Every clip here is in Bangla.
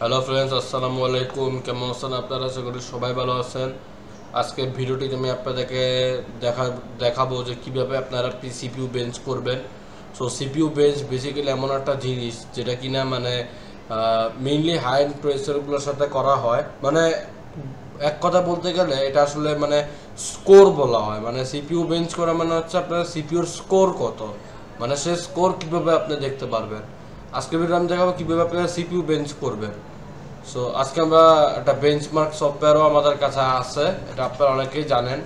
হ্যালো ফ্রেন্ডস, আসসালামু আলাইকুম। কেমন আছেন আপনারা? আশা করি সবাই ভালো আছেন। আজকের ভিডিওটিতে আমি আপনাদেরকে দেখাবো যে কিভাবে আপনারা সিপিইউ বেঞ্চ করবেন। সো সিপিইউ বেঞ্চ বেসিক্যালি এমন একটা জিনিস যেটা কিনা মানে মেইনলি হাই এন্ড প্রসেসরগুলোর সাথে করা হয়। মানে এক কথা বলতে গেলে এটা আসলে মানে স্কোর বলা হয়। মানে সিপিইউ বেঞ্চ করা মানে হচ্ছে আপনার সিপিইউর স্কোর কত, মানে সে স্কোর কিভাবে আপনি দেখতে পারবেন। আজকে ভিডিও আমি দেখাবো কিভাবে আপনারা সিপিইউ বেঞ্চ করবেন। সো আজকে আমরা একটা বেঞ্চমার্ক সফটওয়্যারও আমাদের কাছে আছে, এটা আপনারা অনেকেই জানেন।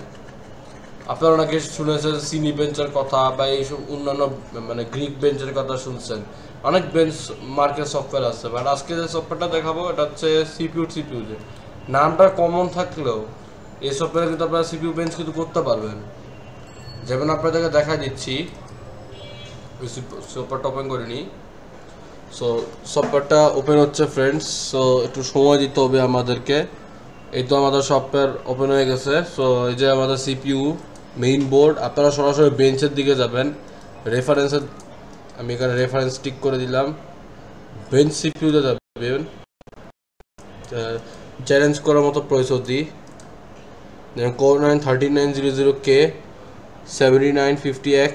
আপনারা অনেকে শুনেছেন সিনি বেঞ্চের কথা বা এইসব অন্যান্য মানে গ্রিক বেঞ্চের কথা শুনছেন। অনেক বেঞ্চ মার্কের সফটওয়্যার আছে, বাট আজকে যে সফটওয়্যারটা দেখাবো এটা হচ্ছে সিপিইউ যে নামটা কমন থাকলেও এই সফটওয়্যারে কিন্তু আপনারা সিপিইউ বেঞ্চ কিন্তু করতে পারবেন। যেমন আপনাদেরকে দেখা দিচ্ছি, সফটওয়্যারটা ওপেন করে নিই। সো সফটওয়্যারটা ওপেন হচ্ছে ফ্রেন্ডস। সো একটু সময় দিতে হবে আমাদেরকে। এই তো আমাদের সফটওয়্যার ওপেন হয়ে গেছে। সো এই যে আমাদের সিপিইউ মেইন বোর্ড। আপনারা সরাসরি বেঞ্চের দিকে যাবেন। রেফারেন্সের আমি এখানে রেফারেন্স টিক করে দিলাম। বেঞ্চ সিপিইউতে যাবেন। চ্যালেঞ্জ করার মতো প্রসেসর দিই, কোর 9 3900K 7950X।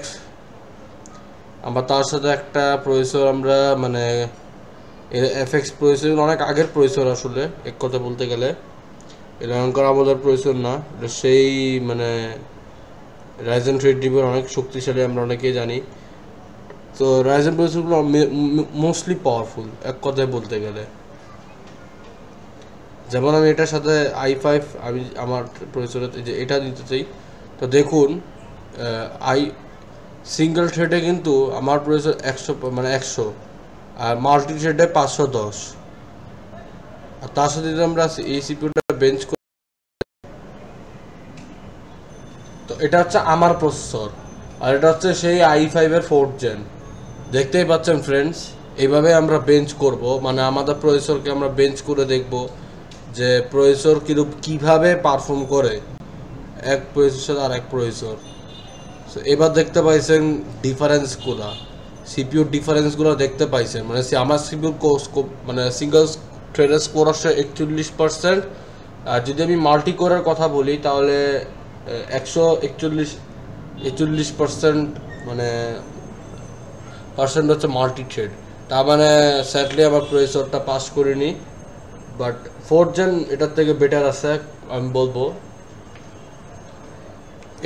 আমরা তার সাথে একটা প্রসেসর আমরা মানে এফএক্স প্রসেসর, অনেক আগের প্রসেসর আসলে এক কথা বলতে গেলে। এটা এখনকার আমাদের প্রসেসর না, এটা সেই মানে রাইজেন থ্রেডরিবন অনেক শক্তিশালী, আমরা অনেকেই জানি। তো রাইজেন প্রসেসরগুলো মোস্টলি পাওয়ারফুল এক কথায় বলতে গেলে। যেমন আমি এটার সাথে i5 আমি আমার প্রসেসরে যে এটা দিতে চাই, তো দেখুন আই সিঙ্গেল থ্রেডে কিন্তু আমার প্রসেসর 100 মানে 100, আর মাল্টি থ্রেডে 510। আর তার সাথে যদি আমরা এই সিপিইউটা বেঞ্চ করি, তো এটা হচ্ছে আমার প্রসেসর আর এটা হচ্ছে সেই i5 এর 4th জেন। দেখতেই পাচ্ছেন ফ্রেন্ডস, এইভাবে আমরা বেঞ্চ করব, মানে আমাদের প্রসেসরকে আমরা বেঞ্চ করে দেখব যে প্রসেসর কীভাবে পারফর্ম করে এক প্রসেসর আর এক প্রসেসর। সো এবার দেখতে পাইছেন ডিফারেন্সগুলো, সিপিইউর ডিফারেন্সগুলো দেখতে পাইছেন। মানে আমার সিপিইউর মানে সিঙ্গেল থ্রেডের স্কোর আসছে 41%। আর যদি আমি মাল্টি কোরের কথা বলি তাহলে 141% মানে হচ্ছে মাল্টি থ্রেড। তার মানে স্যাডলি আমার প্রসেসরটা পাস করিনি, বাট 4th জেন এটার থেকে বেটার আছে আমি বলবো।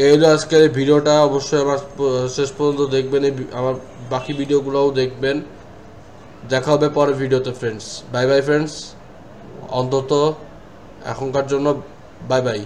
এই হলো আজকের এই ভিডিওটা। অবশ্যই আমার শেষ পর্যন্ত দেখবেন, আমার বাকি ভিডিওগুলোও দেখবেন। দেখা হবে পরের ভিডিওতে ফ্রেন্ডস। বাই বাই ফ্রেন্ডস, অন্তত এখনকার জন্য বাই বাই।